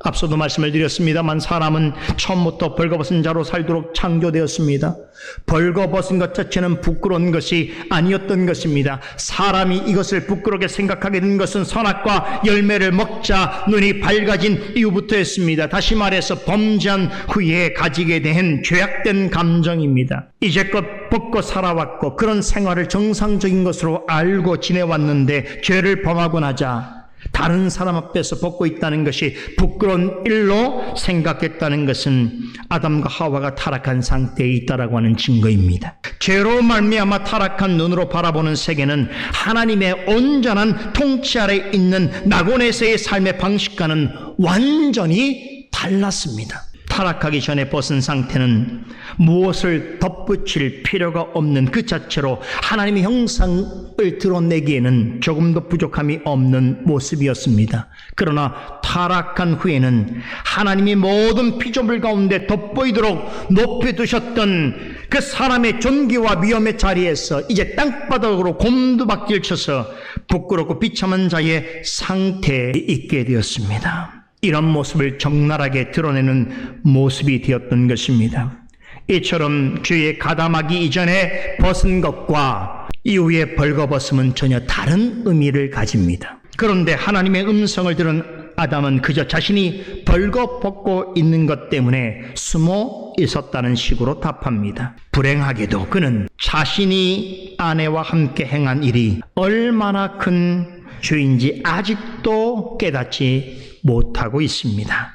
앞서도 말씀을 드렸습니다만 사람은 처음부터 벌거벗은 자로 살도록 창조되었습니다. 벌거벗은 것 자체는 부끄러운 것이 아니었던 것입니다. 사람이 이것을 부끄럽게 생각하게 된 것은 선악과 열매를 먹자 눈이 밝아진 이후부터였습니다. 다시 말해서 범죄한 후에 가지게 된 죄악된 감정입니다. 이제껏 벗고 살아왔고 그런 생활을 정상적인 것으로 알고 지내왔는데 죄를 범하고 나자 다른 사람 앞에서 벗고 있다는 것이 부끄러운 일로 생각했다는 것은 아담과 하와가 타락한 상태에 있다라고 하는 증거입니다. 죄로 말미암아 타락한 눈으로 바라보는 세계는 하나님의 온전한 통치 아래 있는 낙원에서의 삶의 방식과는 완전히 달랐습니다. 타락하기 전에 벗은 상태는 무엇을 덧붙일 필요가 없는 그 자체로 하나님의 형상을 드러내기에는 조금도 부족함이 없는 모습이었습니다. 그러나 타락한 후에는 하나님이 모든 피조물 가운데 돋보이도록 높여두셨던 그 사람의 존귀와 위엄의 자리에서 이제 땅바닥으로 곤두박질 쳐서 부끄럽고 비참한 자의 상태에 있게 되었습니다. 이런 모습을 적나라하게 드러내는 모습이 되었던 것입니다. 이처럼 죄에 가담하기 이전에 벗은 것과 이후에 벌거벗음은 전혀 다른 의미를 가집니다. 그런데 하나님의 음성을 들은 아담은 그저 자신이 벌거벗고 있는 것 때문에 숨어 있었다는 식으로 답합니다. 불행하게도 그는 자신이 아내와 함께 행한 일이 얼마나 큰 죄인지 아직도 깨닫지 못하고 있습니다.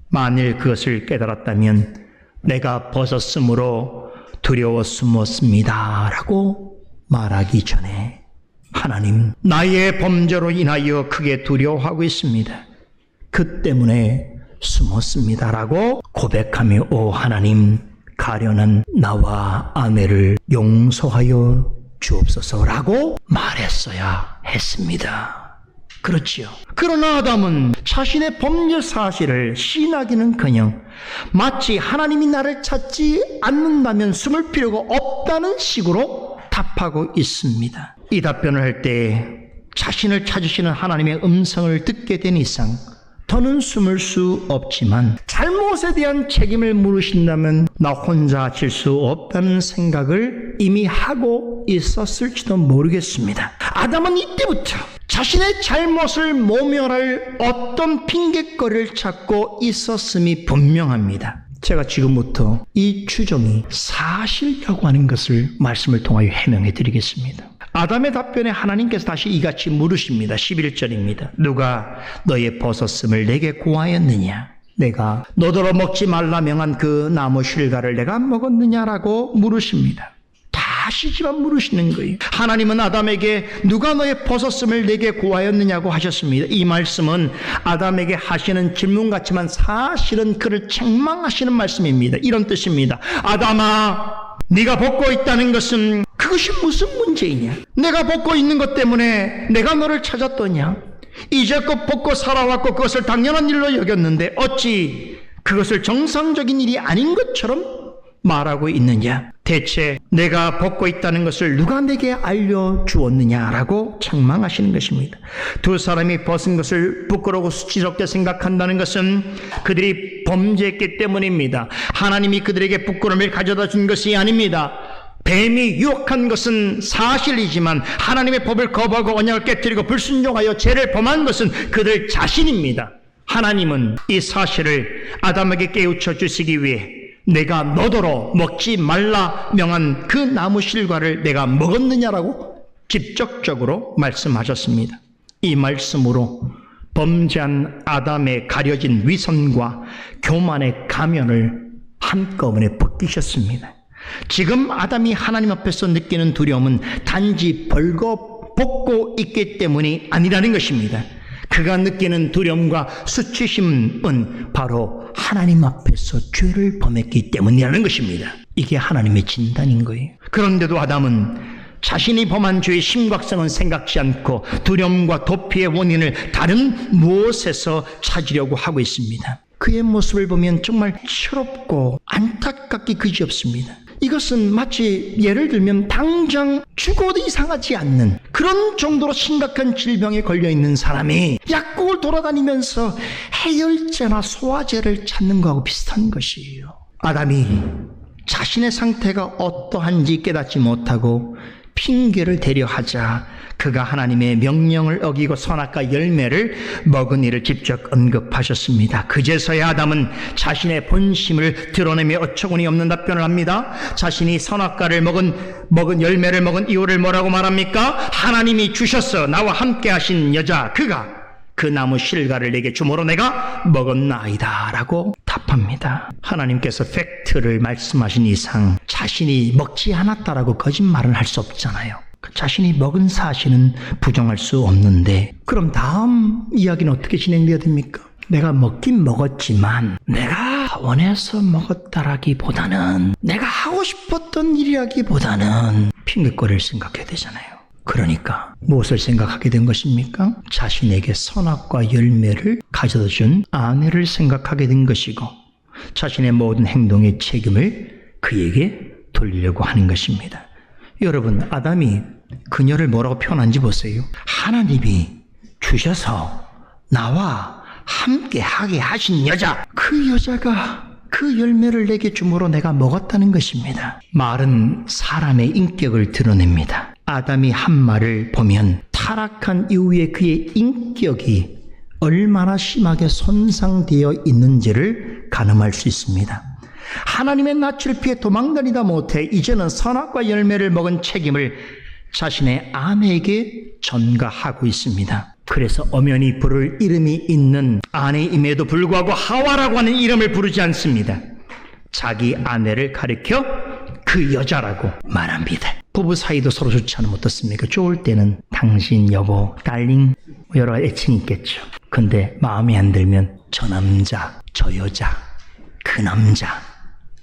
만일 그것을 깨달았다면 내가 벗었으므로 두려워 숨었습니다 라고 말하기 전에 하나님, 나의 범죄로 인하여 크게 두려워하고 있습니다. 그 때문에 숨었습니다 라고 고백하며 오 하나님, 가련한 나와 아내를 용서하여 주옵소서 라고 말했어야 했습니다. 그렇지요. 그러나 아담은 자신의 범죄 사실을 시인하기는커녕 마치 하나님이 나를 찾지 않는다면 숨을 필요가 없다는 식으로 답하고 있습니다. 이 답변을 할 때 자신을 찾으시는 하나님의 음성을 듣게 된 이상 더는 숨을 수 없지만 잘못에 대한 책임을 물으신다면 나 혼자 질 수 없다는 생각을 이미 하고 있었을지도 모르겠습니다. 아담은 이때부터 자신의 잘못을 모면할 어떤 핑곗거리를 찾고 있었음이 분명합니다. 제가 지금부터 이 추정이 사실이라고 하는 것을 말씀을 통하여 해명해 드리겠습니다. 아담의 답변에 하나님께서 다시 이같이 물으십니다. 11절입니다. 누가 너의 벗었음을 내게 고하였느냐? 내가 너더러 먹지 말라 명한 그 나무 실과를 내가 먹었느냐라고 물으십니다. 다시지만 물으시는 거예요. 하나님은 아담에게 누가 너의 벗었음을 내게 고하였느냐고 하셨습니다. 이 말씀은 아담에게 하시는 질문 같지만 사실은 그를 책망하시는 말씀입니다. 이런 뜻입니다. 아담아, 네가 벗고 있다는 것은 그것이 무슨 문제이냐? 내가 벗고 있는 것 때문에 내가 너를 찾았더냐? 이제껏 벗고 살아왔고 그것을 당연한 일로 여겼는데 어찌 그것을 정상적인 일이 아닌 것처럼 말하고 있느냐? 대체 내가 벗고 있다는 것을 누가 내게 알려주었느냐라고 책망하시는 것입니다. 두 사람이 벗은 것을 부끄러워 수치스럽게 생각한다는 것은 그들이 범죄했기 때문입니다. 하나님이 그들에게 부끄러움을 가져다 준 것이 아닙니다. 뱀이 유혹한 것은 사실이지만 하나님의 법을 거부하고 언약을 깨뜨리고 불순종하여 죄를 범한 것은 그들 자신입니다. 하나님은 이 사실을 아담에게 깨우쳐 주시기 위해 내가 너더러 먹지 말라 명한 그 나무 실과를 내가 먹었느냐라고 직접적으로 말씀하셨습니다. 이 말씀으로 범죄한 아담의 가려진 위선과 교만의 가면을 한꺼번에 벗기셨습니다. 지금 아담이 하나님 앞에서 느끼는 두려움은 단지 벌거벗고 있기 때문이 아니라는 것입니다. 그가 느끼는 두려움과 수치심은 바로 하나님 앞에서 죄를 범했기 때문이라는 것입니다. 이게 하나님의 진단인 거예요. 그런데도 아담은 자신이 범한 죄의 심각성은 생각지 않고 두려움과 도피의 원인을 다른 무엇에서 찾으려고 하고 있습니다. 그의 모습을 보면 정말 철없고 안타깝기 그지없습니다. 이것은 마치 예를 들면 당장 죽어도 이상하지 않는 그런 정도로 심각한 질병에 걸려있는 사람이 약국을 돌아다니면서 해열제나 소화제를 찾는 거하고 비슷한 것이에요. 아담이 자신의 상태가 어떠한지 깨닫지 못하고 핑계를 대려 하자 그가 하나님의 명령을 어기고 선악과 열매를 먹은 이를 직접 언급하셨습니다. 그제서야 아담은 자신의 본심을 드러내며 어처구니 없는 답변을 합니다. 자신이 선악과를 먹은 열매를 먹은 이유를 뭐라고 말합니까? 하나님이 주셔서 나와 함께 하신 여자 그가 그 나무 실과를 내게 주므로 내가 먹었나이다 라고 답합니다. 하나님께서 팩트를 말씀하신 이상 자신이 먹지 않았다라고 거짓말은 할 수 없잖아요. 자신이 먹은 사실은 부정할 수 없는데 그럼 다음 이야기는 어떻게 진행되어야 됩니까? 내가 먹긴 먹었지만 내가 원해서 먹었다라기보다는 내가 하고 싶었던 일이라기보다는 핑계거리를 생각해야 되잖아요. 그러니까 무엇을 생각하게 된 것입니까? 자신에게 선악과 열매를 가져다 준 아내를 생각하게 된 것이고 자신의 모든 행동의 책임을 그에게 돌리려고 하는 것입니다. 여러분, 아담이 그녀를 뭐라고 표현한지 보세요. 하나님이 주셔서 나와 함께 하게 하신 여자, 그 여자가 그 열매를 내게 주므로 내가 먹었다는 것입니다. 말은 사람의 인격을 드러냅니다. 아담이 한 말을 보면 타락한 이후에 그의 인격이 얼마나 심하게 손상되어 있는지를 가늠할 수 있습니다. 하나님의 낯을 피해 도망다니다 못해 이제는 선악과 열매를 먹은 책임을 자신의 아내에게 전가하고 있습니다. 그래서 엄연히 부를 이름이 있는 아내임에도 불구하고 하와라고 하는 이름을 부르지 않습니다. 자기 아내를 가리켜 그 여자라고 말합니다. 부부 사이도 서로 좋지 않으면 어떻습니까? 좋을 때는 당신, 여보, 달링 여러 애칭이 있겠죠. 근데 마음에 안 들면 저 남자, 저 여자, 그 남자,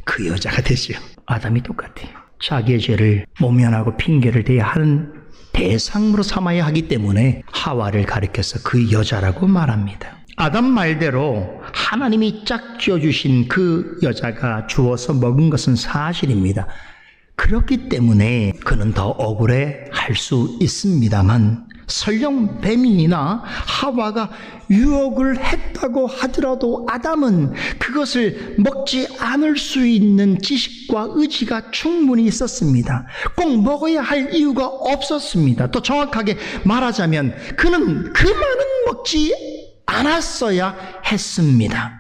그 여자가 되죠. 아담이 똑같아요. 자기의 죄를 모면하고 핑계를 대야 하는 대상으로 삼아야 하기 때문에 하와를 가리켜서 그 여자라고 말합니다. 아담 말대로 하나님이 짝지어주신 그 여자가 주어서 먹은 것은 사실입니다. 그렇기 때문에 그는 더 억울해할 수 있습니다만 설령 뱀이나 하와가 유혹을 했다고 하더라도 아담은 그것을 먹지 않을 수 있는 지식과 의지가 충분히 있었습니다. 꼭 먹어야 할 이유가 없었습니다. 또 정확하게 말하자면 그는 그 말은 먹지 않았어야 했습니다.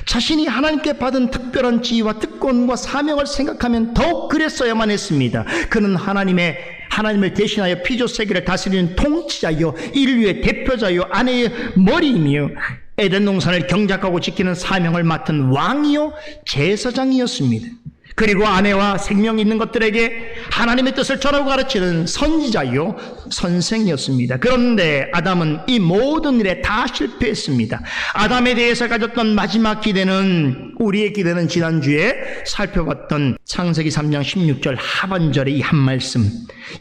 자신이 하나님께 받은 특별한 지위와 특권과 사명을 생각하면 더욱 그랬어야만 했습니다. 그는 하나님을 대신하여 피조 세계를 다스리는 통치자요, 인류의 대표자요, 아내의 머리이며 에덴 동산을 경작하고 지키는 사명을 맡은 왕이요, 제사장이었습니다. 그리고 아내와 생명이 있는 것들에게 하나님의 뜻을 전하고 가르치는 선지자요, 선생이었습니다. 그런데 아담은 이 모든 일에 다 실패했습니다. 아담에 대해서 가졌던 마지막 기대는, 우리의 기대는 지난주에 살펴봤던 창세기 3장 16절 하반절의 이 한 말씀,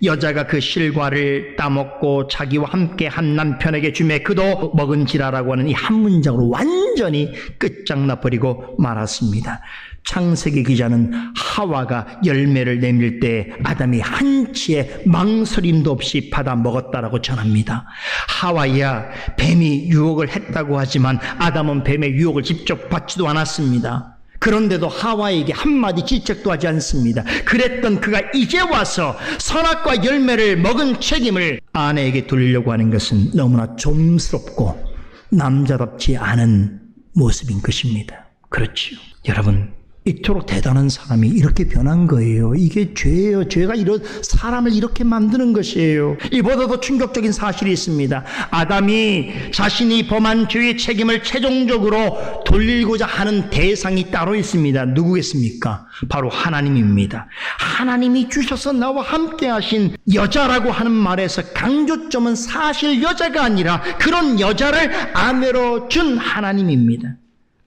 여자가 그 실과를 따먹고 자기와 함께 한 남편에게 주매 그도 먹은지라라고 하는 이 한 문장으로 완전히 끝장나버리고 말았습니다. 창세기 기자는 하와가 열매를 내밀 때 아담이 한치의 망설임도 없이 받아 먹었다라고 전합니다. 하와야 뱀이 유혹을 했다고 하지만 아담은 뱀의 유혹을 직접 받지도 않았습니다. 그런데도 하와에게 한마디 질책도 하지 않습니다. 그랬던 그가 이제 와서 선악과 열매를 먹은 책임을 아내에게 돌리려고 하는 것은 너무나 좀스럽고 남자답지 않은 모습인 것입니다. 그렇지요. 여러분, 이토록 대단한 사람이 이렇게 변한 거예요. 이게 죄예요. 죄가 사람을 이렇게 만드는 것이에요. 이보다 더 충격적인 사실이 있습니다. 아담이 자신이 범한 죄의 책임을 최종적으로 돌리고자 하는 대상이 따로 있습니다. 누구겠습니까? 바로 하나님입니다. 하나님이 주셔서 나와 함께 하신 여자라고 하는 말에서 강조점은 사실 여자가 아니라 그런 여자를 아내로 준 하나님입니다.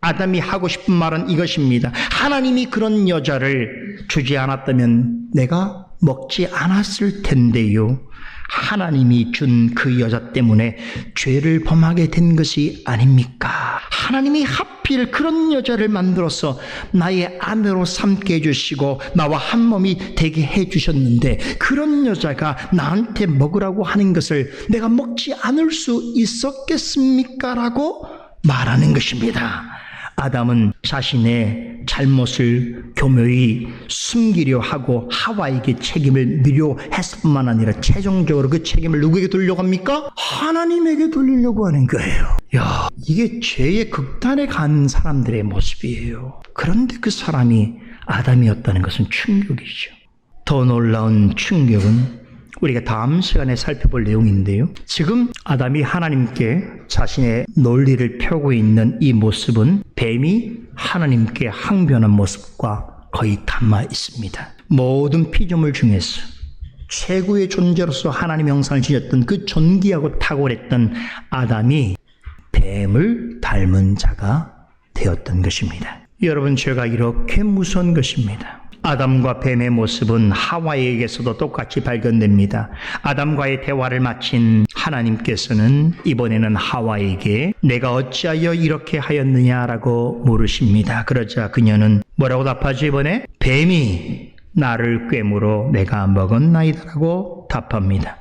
아담이 하고 싶은 말은 이것입니다. 하나님이 그런 여자를 주지 않았다면 내가 먹지 않았을 텐데요. 하나님이 준 그 여자 때문에 죄를 범하게 된 것이 아닙니까? 하나님이 하필 그런 여자를 만들어서 나의 아내로 삼게 해주시고 나와 한 몸이 되게 해주셨는데 그런 여자가 나한테 먹으라고 하는 것을 내가 먹지 않을 수 있었겠습니까? 라고 말하는 것입니다. 아담은 자신의 잘못을 교묘히 숨기려 하고 하와에게 책임을 미려 했을 뿐만 아니라 최종적으로 그 책임을 누구에게 돌리려고 합니까? 하나님에게 돌리려고 하는 거예요. 야, 이게 죄의 극단에 간 사람들의 모습이에요. 그런데 그 사람이 아담이었다는 것은 충격이죠. 더 놀라운 충격은 우리가 다음 시간에 살펴볼 내용인데요. 지금 아담이 하나님께 자신의 논리를 펴고 있는 이 모습은 뱀이 하나님께 항변한 모습과 거의 닮아 있습니다. 모든 피조물 중에서 최고의 존재로서 하나님 형상을 지녔던 그 존귀하고 탁월했던 아담이 뱀을 닮은 자가 되었던 것입니다. 여러분, 죄가 이렇게 무서운 것입니다. 아담과 뱀의 모습은 하와에게서도 똑같이 발견됩니다. 아담과의 대화를 마친 하나님께서는 이번에는 하와에게 내가 어찌하여 이렇게 하였느냐라고 물으십니다. 그러자 그녀는 뭐라고 답하죠? 이번에 뱀이 나를 꿰물어 내가 먹었나이다라고 답합니다.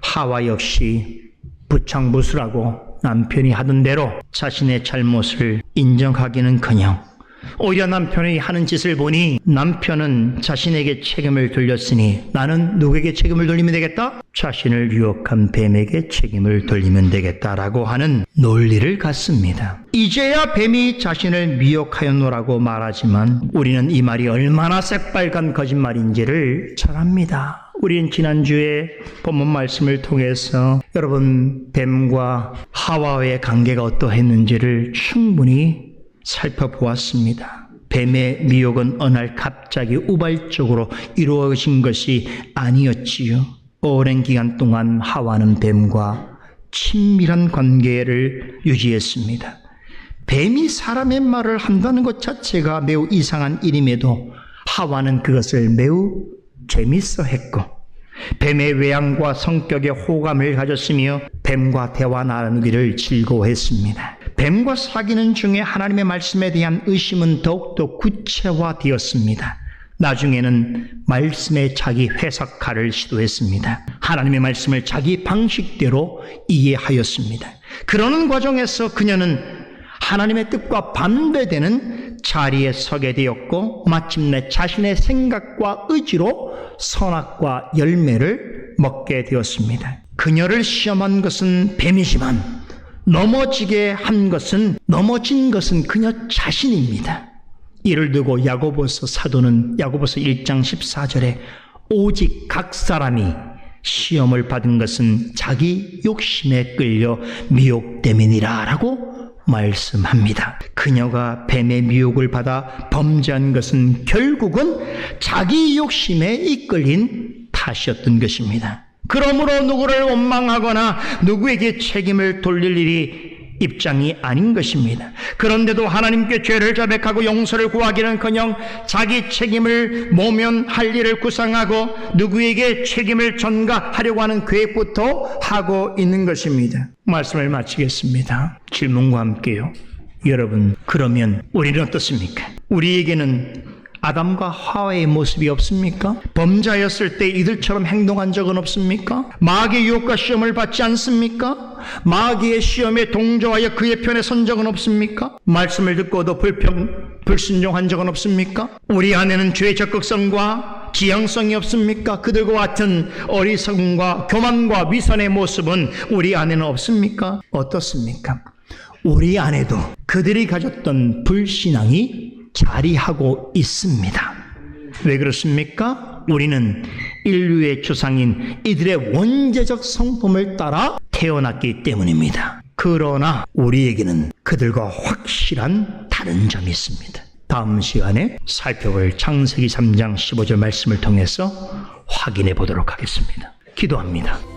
하와 역시 부창부수라고 남편이 하던 대로 자신의 잘못을 인정하기는커녕 오히려 남편이 하는 짓을 보니 남편은 자신에게 책임을 돌렸으니 나는 누구에게 책임을 돌리면 되겠다? 자신을 유혹한 뱀에게 책임을 돌리면 되겠다라고 하는 논리를 갖습니다. 이제야 뱀이 자신을 미혹하였노라고 말하지만 우리는 이 말이 얼마나 새빨간 거짓말인지를 잘 압니다. 우리는 지난주에 본문 말씀을 통해서 여러분 뱀과 하와의 관계가 어떠했는지를 충분히 살펴보았습니다. 뱀의 미혹은 어느 날 갑자기 우발적으로 이루어진 것이 아니었지요. 오랜 기간 동안 하와는 뱀과 친밀한 관계를 유지했습니다. 뱀이 사람의 말을 한다는 것 자체가 매우 이상한 일임에도 하와는 그것을 매우 재밌어 했고 뱀의 외양과 성격에 호감을 가졌으며 뱀과 대화 나누기를 즐거워했습니다. 뱀과 사귀는 중에 하나님의 말씀에 대한 의심은 더욱더 구체화되었습니다. 나중에는 말씀의 자기 해석화를 시도했습니다. 하나님의 말씀을 자기 방식대로 이해하였습니다. 그러는 과정에서 그녀는 하나님의 뜻과 반대되는 자리에 서게 되었고 마침내 자신의 생각과 의지로 선악과 열매를 먹게 되었습니다. 그녀를 시험한 것은 뱀이지만 넘어진 것은 그녀 자신입니다. 이를 두고 야고보서 사도는 야고보서 1장 14절에 오직 각 사람이 시험을 받은 것은 자기 욕심에 끌려 미혹됨이니라 라고 말씀합니다. 그녀가 뱀의 미혹을 받아 범죄한 것은 결국은 자기 욕심에 이끌린 탓이었던 것입니다. 그러므로 누구를 원망하거나 누구에게 책임을 돌릴 일이 입장이 아닌 것입니다. 그런데도 하나님께 죄를 자백하고 용서를 구하기는커녕 자기 책임을 모면할 일을 구상하고 누구에게 책임을 전가하려고 하는 계획부터 하고 있는 것입니다. 말씀을 마치겠습니다. 질문과 함께요. 여러분, 그러면 우리는 어떻습니까? 우리에게는 아담과 하와의 모습이 없습니까? 범죄하였을 때 이들처럼 행동한 적은 없습니까? 마귀의 유혹과 시험을 받지 않습니까? 마귀의 시험에 동조하여 그의 편에 선 적은 없습니까? 말씀을 듣고도 불순종한 적은 없습니까? 우리 안에는 죄의 적극성과 지향성이 없습니까? 그들과 같은 어리석음과 교만과 위선의 모습은 우리 안에는 없습니까? 어떻습니까? 우리 안에도 그들이 가졌던 불신앙이 자리하고 있습니다. 왜 그렇습니까? 우리는 인류의 조상인 이들의 원죄적 성품을 따라 태어났기 때문입니다. 그러나 우리에게는 그들과 확실한 다른 점이 있습니다. 다음 시간에 살펴볼 창세기 3장 15절 말씀을 통해서 확인해 보도록 하겠습니다. 기도합니다.